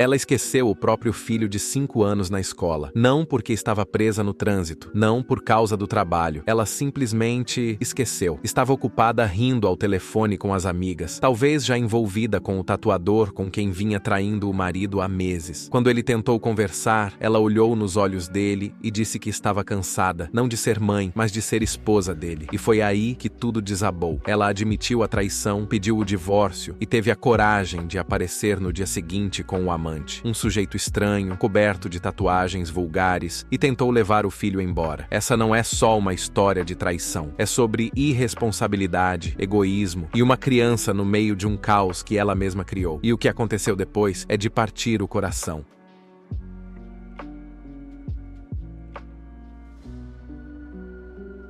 Ela esqueceu o próprio filho de 5 anos na escola. Não porque estava presa no trânsito, não por causa do trabalho. Ela simplesmente esqueceu. Estava ocupada rindo ao telefone com as amigas, talvez já envolvida com o tatuador com quem vinha traindo o marido há meses. Quando ele tentou conversar, ela olhou nos olhos dele e disse que estava cansada, não de ser mãe, mas de ser esposa dele. E foi aí que tudo desabou. Ela admitiu a traição, pediu o divórcio e teve a coragem de aparecer no dia seguinte com o amante. Um sujeito estranho, coberto de tatuagens vulgares, e tentou levar o filho embora. Essa não é só uma história de traição. É sobre irresponsabilidade, egoísmo e uma criança no meio de um caos que ela mesma criou. E o que aconteceu depois é de partir o coração.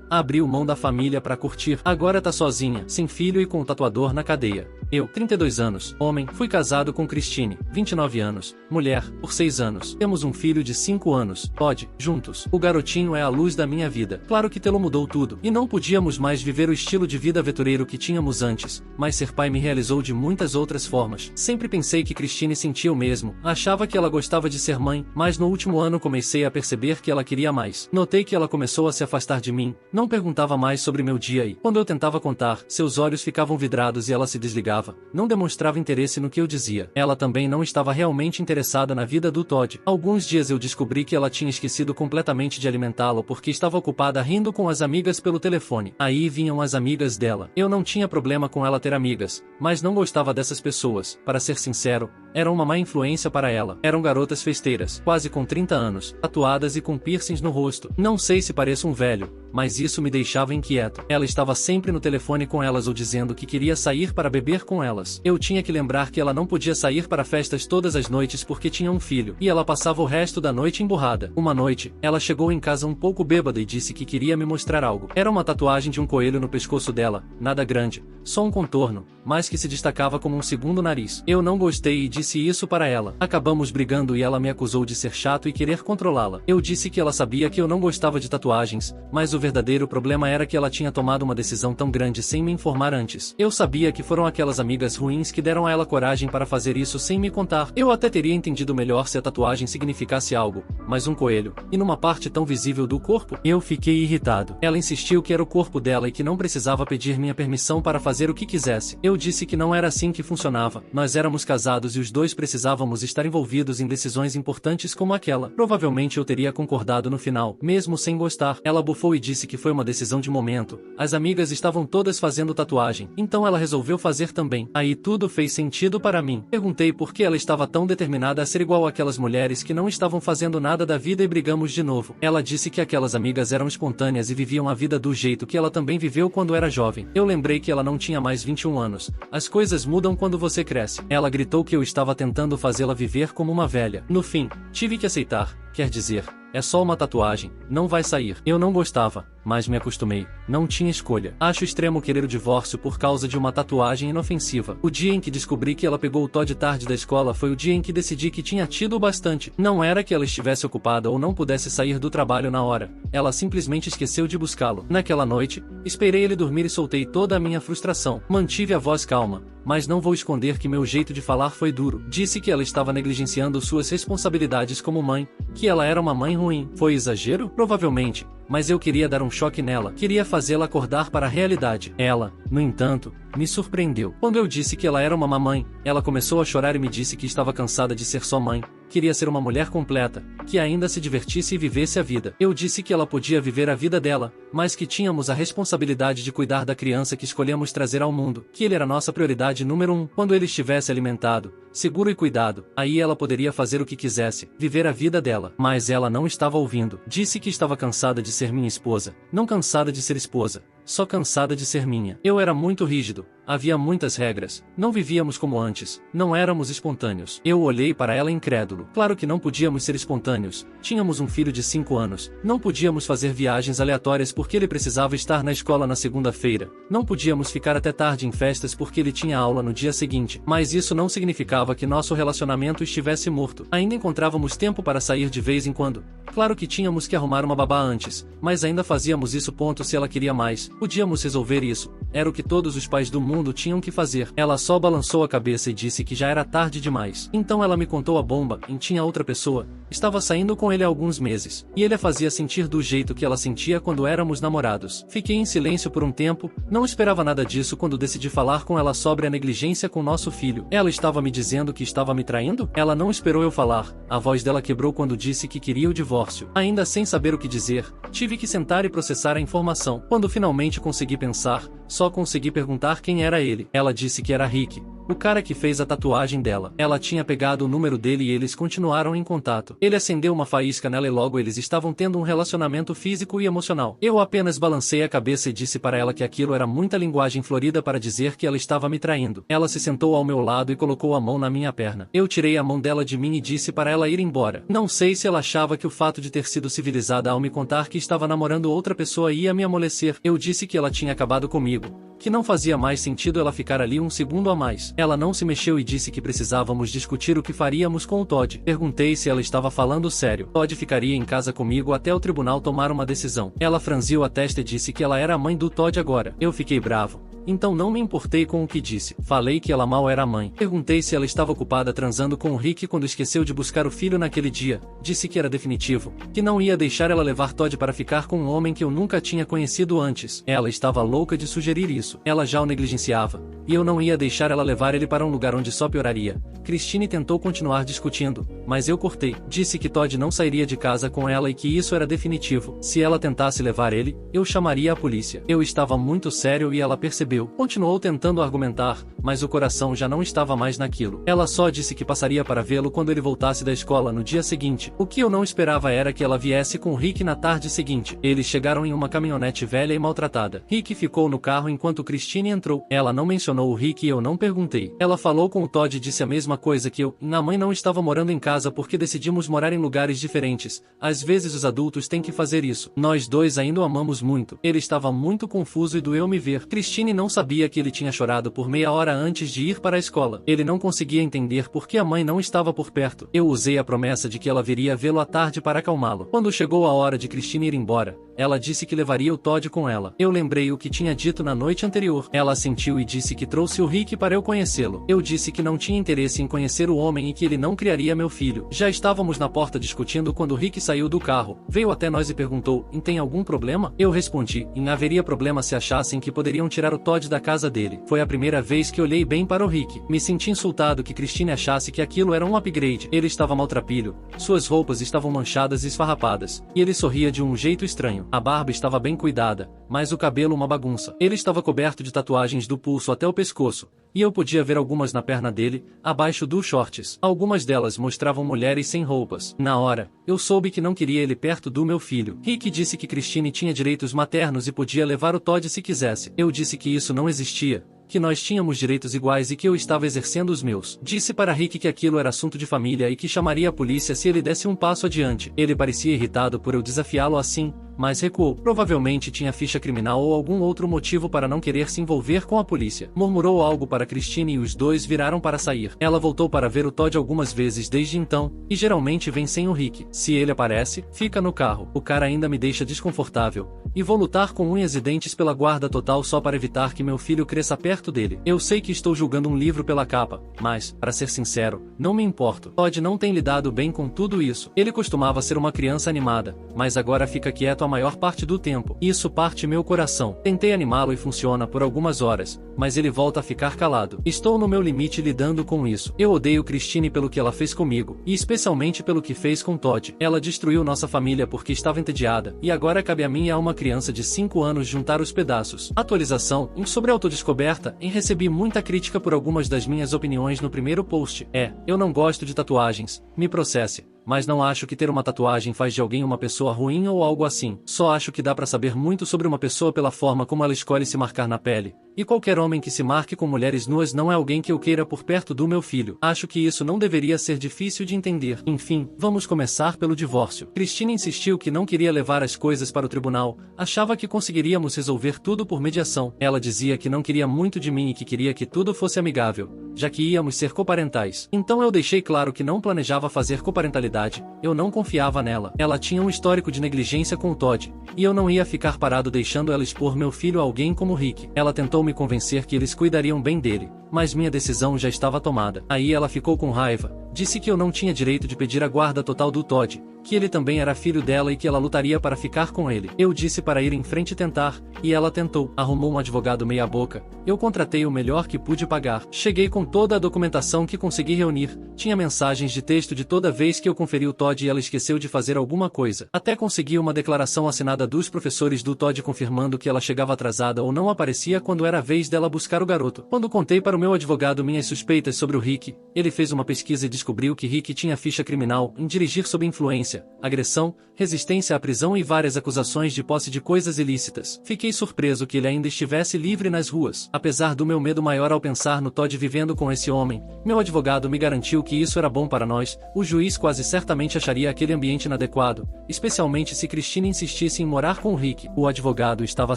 Abriu mão da família pra curtir. Agora tá sozinha, sem filho e com o tatuador na cadeia. Eu, 32 anos, homem, fui casado com Christine, 29 anos, mulher, por 6 anos. Temos um filho de 5 anos, Todd, juntos. O garotinho é a luz da minha vida. Claro que tê-lo mudou tudo. E não podíamos mais viver o estilo de vida aventureiro que tínhamos antes, mas ser pai me realizou de muitas outras formas. Sempre pensei que Christine sentia o mesmo. Achava que ela gostava de ser mãe, mas no último ano comecei a perceber que ela queria mais. Notei que ela começou a se afastar de mim. Não perguntava mais sobre meu dia e, quando eu tentava contar, seus olhos ficavam vidrados e ela se desligava. Não demonstrava interesse no que eu dizia. Ela também não estava realmente interessada na vida do Todd. Alguns dias eu descobri que ela tinha esquecido completamente de alimentá-lo porque estava ocupada rindo com as amigas pelo telefone. Aí vinham as amigas dela. Eu não tinha problema com ela ter amigas, mas não gostava dessas pessoas. Para ser sincero, eram uma má influência para ela. Eram garotas festeiras, quase com 30 anos, tatuadas e com piercings no rosto. Não sei se pareço um velho, mas isso me deixava inquieto. Ela estava sempre no telefone com elas ou dizendo que queria sair para beber com elas. Eu tinha que lembrar que ela não podia sair para festas todas as noites porque tinha um filho, e ela passava o resto da noite emburrada. Uma noite, ela chegou em casa um pouco bêbada e disse que queria me mostrar algo. Era uma tatuagem de um coelho no pescoço dela, nada grande, só um contorno, mas que se destacava como um segundo nariz. Eu não gostei e disse isso para ela. Acabamos brigando e ela me acusou de ser chato e querer controlá-la. Eu disse que ela sabia que eu não gostava de tatuagens, mas o verdadeiro problema era que ela tinha tomado uma decisão tão grande sem me informar antes. Eu sabia que foram aquelas amigas ruins que deram a ela coragem para fazer isso sem me contar. Eu até teria entendido melhor se a tatuagem significasse algo, mas um coelho, e numa parte tão visível do corpo, eu fiquei irritado. Ela insistiu que era o corpo dela e que não precisava pedir minha permissão para fazer o que quisesse. Eu disse que não era assim que funcionava. Nós éramos casados e os dois precisávamos estar envolvidos em decisões importantes como aquela. Provavelmente eu teria concordado no final, mesmo sem gostar. Ela bufou e disse que foi uma decisão de momento. As amigas estavam todas fazendo tatuagem, então ela resolveu fazer também. Aí tudo fez sentido para mim. Perguntei por que ela estava tão determinada a ser igual àquelas mulheres que não estavam fazendo nada da vida e brigamos de novo. Ela disse que aquelas amigas eram espontâneas e viviam a vida do jeito que ela também viveu quando era jovem. Eu lembrei que ela não tinha mais 21 anos. As coisas mudam quando você cresce. Ela gritou que eu estava tentando fazê-la viver como uma velha. No fim, tive que aceitar. Quer dizer, é só uma tatuagem, não vai sair. Eu não gostava, mas me acostumei. Não tinha escolha. Acho extremo querer o divórcio por causa de uma tatuagem inofensiva. O dia em que descobri que ela pegou o Todd tarde da escola foi o dia em que decidi que tinha tido o bastante. Não era que ela estivesse ocupada ou não pudesse sair do trabalho na hora. Ela simplesmente esqueceu de buscá-lo. Naquela noite, esperei ele dormir e soltei toda a minha frustração. Mantive a voz calma, mas não vou esconder que meu jeito de falar foi duro. Disse que ela estava negligenciando suas responsabilidades como mãe, que ela era uma mãe ruim. Foi exagero? Provavelmente. Mas eu queria dar um choque nela, queria fazê-la acordar para a realidade. Ela, no entanto, me surpreendeu. Quando eu disse que ela era uma mamãe, ela começou a chorar e me disse que estava cansada de ser só mãe, queria ser uma mulher completa, que ainda se divertisse e vivesse a vida. Eu disse que ela podia viver a vida dela, mas que tínhamos a responsabilidade de cuidar da criança que escolhemos trazer ao mundo, que ele era nossa prioridade número 1. Quando ele estivesse alimentado, seguro e cuidado, aí ela poderia fazer o que quisesse, viver a vida dela. Mas ela não estava ouvindo. Disse que estava cansada de ser minha esposa, não cansada de ser esposa, só cansada de ser minha. Eu era muito rígido, havia muitas regras, não vivíamos como antes, não éramos espontâneos. Eu olhei para ela incrédulo. Claro que não podíamos ser espontâneos, tínhamos um filho de 5 anos, não podíamos fazer viagens aleatórias porque ele precisava estar na escola na segunda-feira, não podíamos ficar até tarde em festas porque ele tinha aula no dia seguinte, mas isso não significava que nosso relacionamento estivesse morto. Ainda encontrávamos tempo para sair de vez em quando. Claro que tínhamos que arrumar uma babá antes, mas ainda fazíamos isso. Se ela queria mais, Podíamos resolver isso. Era o que todos os pais do mundo tinham que fazer. Ela só balançou a cabeça e disse que já era tarde demais. Então ela me contou a bomba, e tinha outra pessoa. Estava saindo com ele há alguns meses. E ele a fazia sentir do jeito que ela sentia quando éramos namorados. Fiquei em silêncio por um tempo, não esperava nada disso quando decidi falar com ela sobre a negligência com nosso filho. Ela estava me dizendo que estava me traindo? Ela não esperou eu falar. A voz dela quebrou quando disse que queria o divórcio. Ainda sem saber o que dizer, tive que sentar e processar a informação. Quando finalmente consegui pensar, só consegui perguntar quem era ele. Ela disse que era Rick, o cara que fez a tatuagem dela. Ela tinha pegado o número dele e eles continuaram em contato. Ele acendeu uma faísca nela e logo eles estavam tendo um relacionamento físico e emocional. Eu apenas balancei a cabeça e disse para ela que aquilo era muita linguagem florida para dizer que ela estava me traindo. Ela se sentou ao meu lado e colocou a mão na minha perna. Eu tirei a mão dela de mim e disse para ela ir embora. Não sei se ela achava que o fato de ter sido civilizada ao me contar que estava namorando outra pessoa ia me amolecer. Eu disse que ela tinha acabado comigo, que não fazia mais sentido ela ficar ali um segundo a mais. Ela não se mexeu e disse que precisávamos discutir o que faríamos com o Todd. Perguntei se ela estava falando sério. Todd ficaria em casa comigo até o tribunal tomar uma decisão. Ela franziu a testa e disse que ela era a mãe do Todd agora. Eu fiquei bravo. Então não me importei com o que disse. Falei que ela mal era a mãe. Perguntei se ela estava ocupada transando com o Rick quando esqueceu de buscar o filho naquele dia. Disse que era definitivo, que não ia deixar ela levar Todd para ficar com um homem que eu nunca tinha conhecido antes. Ela estava louca de sugerir isso. Ela já o negligenciava, e eu não ia deixar ela levar ele para um lugar onde só pioraria. Christine tentou continuar discutindo, mas eu cortei. Disse que Todd não sairia de casa com ela e que isso era definitivo. Se ela tentasse levar ele, eu chamaria a polícia. Eu estava muito sério e ela percebeu. Continuou tentando argumentar, mas o coração já não estava mais naquilo. Ela só disse que passaria para vê-lo quando ele voltasse da escola no dia seguinte. O que eu não esperava era que ela viesse com Rick na tarde seguinte. Eles chegaram em uma caminhonete velha e maltratada. Rick ficou no carro enquanto Christine entrou. Ela não mencionou o Rick e eu não perguntei. Ela falou com o Todd e disse a mesma coisa que eu. A mãe não estava morando em casa porque decidimos morar em lugares diferentes. Às vezes os adultos têm que fazer isso. Nós dois ainda o amamos muito. Ele estava muito confuso e doeu me ver. Christine não sabia que ele tinha chorado por meia hora antes de ir para a escola. Ele não conseguia entender por que a mãe não estava por perto. Eu usei a promessa de que ela viria vê-lo à tarde para acalmá-lo. Quando chegou a hora de Christine ir embora, ela disse que levaria o Todd com ela. Eu lembrei o que tinha dito na noite anterior. Ela assentiu e disse que trouxe o Rick para eu conhecê-lo. Eu disse que não tinha interesse em conhecer o homem e que ele não criaria meu filho. Já estávamos na porta discutindo quando Rick saiu do carro. Veio até nós e perguntou, tem algum problema? Eu respondi, haveria problema se achassem que poderiam tirar o Todd da casa dele. Foi a primeira vez que olhei bem para o Rick. Me senti insultado que Christine achasse que aquilo era um upgrade. Ele estava maltrapilho. Suas roupas estavam manchadas e esfarrapadas. E ele sorria de um jeito estranho. A barba estava bem cuidada, mas o cabelo uma bagunça. Ele estava coberto de tatuagens do pulso até o pescoço, e eu podia ver algumas na perna dele, abaixo dos shorts. Algumas delas mostravam mulheres sem roupas. Na hora, eu soube que não queria ele perto do meu filho. Rick disse que Christine tinha direitos maternos e podia levar o Todd se quisesse. Eu disse que isso não existia, que nós tínhamos direitos iguais e que eu estava exercendo os meus. Disse para Rick que aquilo era assunto de família e que chamaria a polícia se ele desse um passo adiante. Ele parecia irritado por eu desafiá-lo assim, mas recuou. Provavelmente tinha ficha criminal ou algum outro motivo para não querer se envolver com a polícia. Murmurou algo para Christine e os dois viraram para sair. Ela voltou para ver o Todd algumas vezes desde então, e geralmente vem sem o Rick. Se ele aparece, fica no carro. O cara ainda me deixa desconfortável, e vou lutar com unhas e dentes pela guarda total só para evitar que meu filho cresça perto dele. Eu sei que estou julgando um livro pela capa, mas, para ser sincero, não me importo. Todd não tem lidado bem com tudo isso. Ele costumava ser uma criança animada, mas agora fica quieto a maior parte do tempo. Isso parte meu coração. Tentei animá-lo e funciona por algumas horas, mas ele volta a ficar calado. Estou no meu limite lidando com isso. Eu odeio Christine pelo que ela fez comigo, e especialmente pelo que fez com Todd. Ela destruiu nossa família porque estava entediada, e agora cabe a mim e a uma criança de 5 anos juntar os pedaços. Atualização sobre autodescoberta. Recebi muita crítica por algumas das minhas opiniões no primeiro post. Eu não gosto de tatuagens. Me processe. Mas não acho que ter uma tatuagem faz de alguém uma pessoa ruim ou algo assim. Só acho que dá pra saber muito sobre uma pessoa pela forma como ela escolhe se marcar na pele. e qualquer homem que se marque com mulheres nuas não é alguém que eu queira por perto do meu filho. Acho que isso não deveria ser difícil de entender. Enfim, vamos começar pelo divórcio. Christine insistiu que não queria levar as coisas para o tribunal, achava que conseguiríamos resolver tudo por mediação. Ela dizia que não queria muito de mim e que queria que tudo fosse amigável, já que íamos ser coparentais. Então eu deixei claro que não planejava fazer coparentalidade, eu não confiava nela. Ela tinha um histórico de negligência com o Todd, e eu não ia ficar parado deixando ela expor meu filho a alguém como Rick. Ela tentou me convencer que eles cuidariam bem dele, mas minha decisão já estava tomada. Aí ela ficou com raiva, disse que eu não tinha direito de pedir a guarda total do Todd, que ele também era filho dela e que ela lutaria para ficar com ele. Eu disse para ir em frente e tentar, e ela tentou. Arrumou um advogado meia boca, eu contratei o melhor que pude pagar. Cheguei com toda a documentação que consegui reunir, tinha mensagens de texto de toda vez que eu conferi o Todd e ela esqueceu de fazer alguma coisa. Até consegui uma declaração assinada dos professores do Todd confirmando que ela chegava atrasada ou não aparecia quando era a vez dela buscar o garoto. Quando contei para o meu advogado minhas suspeitas sobre o Rick, ele fez uma pesquisa e descobriu que Rick tinha ficha criminal em dirigir sob influência, agressão, resistência à prisão e várias acusações de posse de coisas ilícitas. Fiquei surpreso que ele ainda estivesse livre nas ruas. Apesar do meu medo maior ao pensar no Todd vivendo com esse homem, meu advogado me garantiu que isso era bom para nós. O juiz quase certamente acharia aquele ambiente inadequado, especialmente se Christine insistisse em morar com o Rick. O advogado estava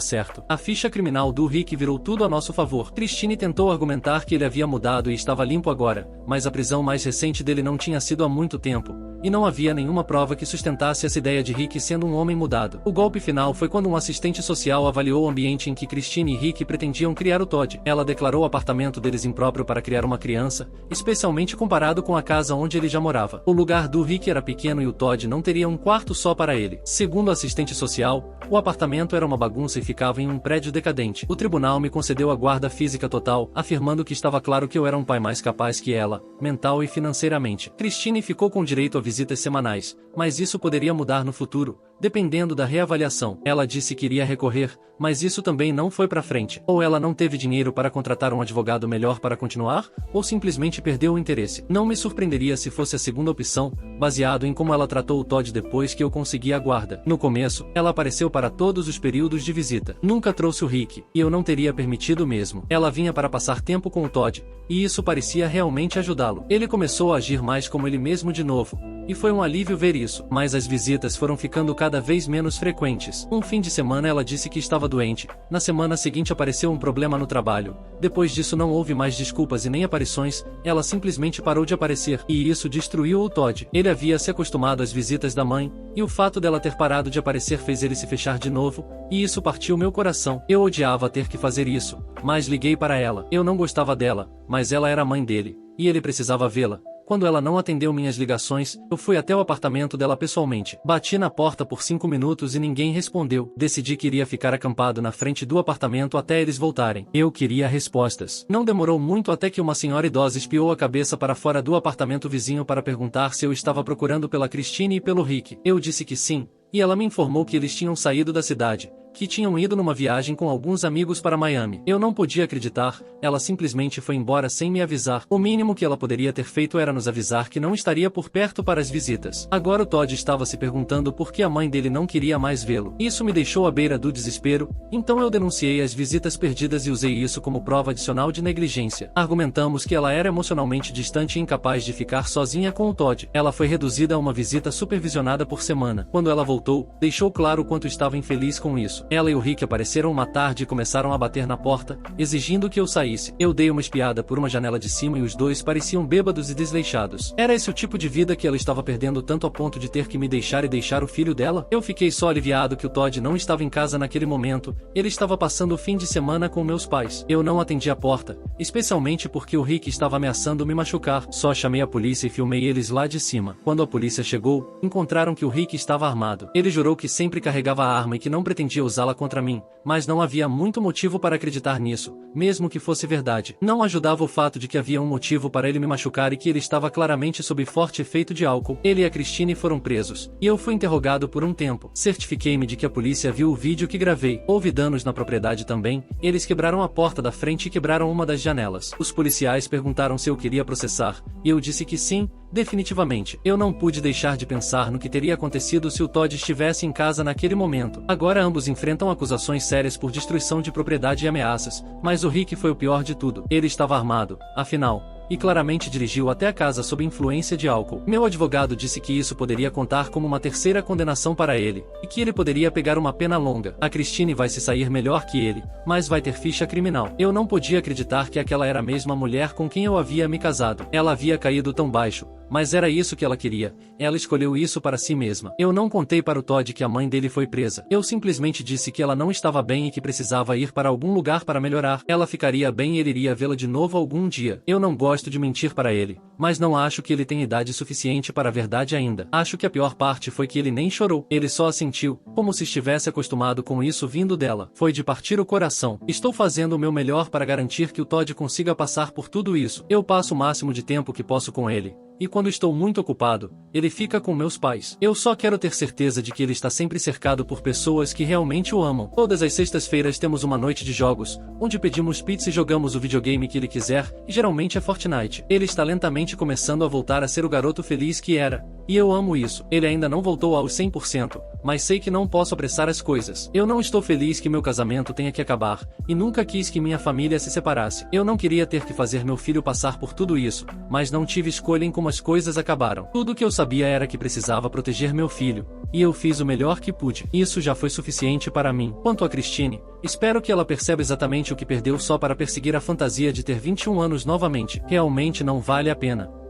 certo. A ficha criminal do Rick virou tudo a nosso favor. Christine tentou argumentar que ele havia mudado e estava limpo agora, mas a prisão mais recente dele não tinha sido há muito tempo, e não havia nenhuma prova que sustentasse essa ideia de Rick sendo um homem mudado. O golpe final foi quando um assistente social avaliou o ambiente em que Christine e Rick pretendiam criar o Todd. Ela declarou o apartamento deles impróprio para criar uma criança, especialmente comparado com a casa onde ele já morava. O lugar do Rick era pequeno e o Todd não teria um quarto só para ele. Segundo o assistente social, o apartamento era uma bagunça e ficava em um prédio decadente. O tribunal me concedeu a guarda física total, afirmando que estava claro que eu era um pai mais capaz que ela, mental e financeiramente. Christine ficou com direito a visitas semanais, mas isso poderia mudar no futuro, dependendo da reavaliação. Ela disse que iria recorrer, mas isso também não foi para frente. Ou ela não teve dinheiro para contratar um advogado melhor para continuar, ou simplesmente perdeu o interesse. Não me surpreenderia se fosse a segunda opção, baseado em como ela tratou o Todd depois que eu consegui a guarda. No começo, ela apareceu para todos os períodos de visita. Nunca trouxe o Rick, e eu não teria permitido mesmo. Ela vinha para passar tempo com o Todd, e isso parecia realmente ajudá-lo. Ele começou a agir mais como ele mesmo de novo, e foi um alívio ver isso, mas as visitas foram ficando cada vez menos frequentes. Um fim de semana ela disse que estava doente, na semana seguinte apareceu um problema no trabalho, depois disso não houve mais desculpas e nem aparições, ela simplesmente parou de aparecer, e isso destruiu o Todd. Ele havia se acostumado às visitas da mãe, e o fato dela ter parado de aparecer fez ele se fechar de novo, e isso partiu meu coração. Eu odiava ter que fazer isso, mas liguei para ela. Eu não gostava dela, mas ela era a mãe dele, e ele precisava vê-la. Quando ela não atendeu minhas ligações, eu fui até o apartamento dela pessoalmente. Bati na porta por 5 minutos e ninguém respondeu. Decidi que iria ficar acampado na frente do apartamento até eles voltarem. Eu queria respostas. Não demorou muito até que uma senhora idosa espiou a cabeça para fora do apartamento vizinho para perguntar se eu estava procurando pela Christine e pelo Rick. Eu disse que sim, e ela me informou que eles tinham saído da cidade, que tinham ido numa viagem com alguns amigos para Miami. Eu não podia acreditar, ela simplesmente foi embora sem me avisar. O mínimo que ela poderia ter feito era nos avisar que não estaria por perto para as visitas. Agora o Todd estava se perguntando por que a mãe dele não queria mais vê-lo. Isso me deixou à beira do desespero, então eu denunciei as visitas perdidas e usei isso como prova adicional de negligência. Argumentamos que ela era emocionalmente distante e incapaz de ficar sozinha com o Todd. Ela foi reduzida a uma visita supervisionada por semana. Quando ela voltou, deixou claro o quanto estava infeliz com isso. Ela e o Rick apareceram uma tarde e começaram a bater na porta, exigindo que eu saísse. Eu dei uma espiada por uma janela de cima e os dois pareciam bêbados e desleixados. Era esse o tipo de vida que ela estava perdendo tanto a ponto de ter que me deixar e deixar o filho dela? Eu fiquei só aliviado que o Todd não estava em casa naquele momento, ele estava passando o fim de semana com meus pais. Eu não atendi a porta, especialmente porque o Rick estava ameaçando me machucar. Só chamei a polícia e filmei eles lá de cima. Quando a polícia chegou, encontraram que o Rick estava armado. Ele jurou que sempre carregava a arma e que não pretendia usá-la contra mim, mas não havia muito motivo para acreditar nisso, mesmo que fosse verdade. Não ajudava o fato de que havia um motivo para ele me machucar e que ele estava claramente sob forte efeito de álcool. Ele e a Christine foram presos, e eu fui interrogado por um tempo. Certifiquei-me de que a polícia viu o vídeo que gravei. Houve danos na propriedade também, eles quebraram a porta da frente e quebraram uma das janelas. Os policiais perguntaram se eu queria processar, e eu disse que sim, Definitivamente, eu não pude deixar de pensar no que teria acontecido se o Todd estivesse em casa naquele momento. Agora ambos enfrentam acusações sérias por destruição de propriedade e ameaças, mas o Rick foi o pior de tudo. Ele estava armado, afinal, e claramente dirigiu até a casa sob influência de álcool. Meu advogado disse que isso poderia contar como uma terceira condenação para ele, e que ele poderia pegar uma pena longa. A Christine vai se sair melhor que ele, mas vai ter ficha criminal. Eu não podia acreditar que aquela era a mesma mulher com quem eu havia me casado. Ela havia caído tão baixo, mas era isso que ela queria. Ela escolheu isso para si mesma. Eu não contei para o Todd que a mãe dele foi presa. Eu simplesmente disse que ela não estava bem e que precisava ir para algum lugar para melhorar. Ela ficaria bem e ele iria vê-la de novo algum dia. Eu não gosto de mentir para ele, mas não acho que ele tenha idade suficiente para a verdade ainda. Acho que a pior parte foi que ele nem chorou. Ele só assentiu, como se estivesse acostumado com isso vindo dela. Foi de partir o coração. Estou fazendo o meu melhor para garantir que o Todd consiga passar por tudo isso. Eu passo o máximo de tempo que posso com ele. E quando estou muito ocupado, ele fica com meus pais. Eu só quero ter certeza de que ele está sempre cercado por pessoas que realmente o amam. Todas as sextas-feiras temos uma noite de jogos, onde pedimos pizza e jogamos o videogame que ele quiser, e geralmente é Fortnite. Ele está lentamente começando a voltar a ser o garoto feliz que era. E eu amo isso. Ele ainda não voltou aos 100%, mas sei que não posso apressar as coisas. Eu não estou feliz que meu casamento tenha que acabar, e nunca quis que minha família se separasse. Eu não queria ter que fazer meu filho passar por tudo isso, mas não tive escolha em como as coisas acabaram. Tudo o que eu sabia era que precisava proteger meu filho, e eu fiz o melhor que pude. Isso já foi suficiente para mim. Quanto a Christine, espero que ela perceba exatamente o que perdeu só para perseguir a fantasia de ter 21 anos novamente. Realmente não vale a pena.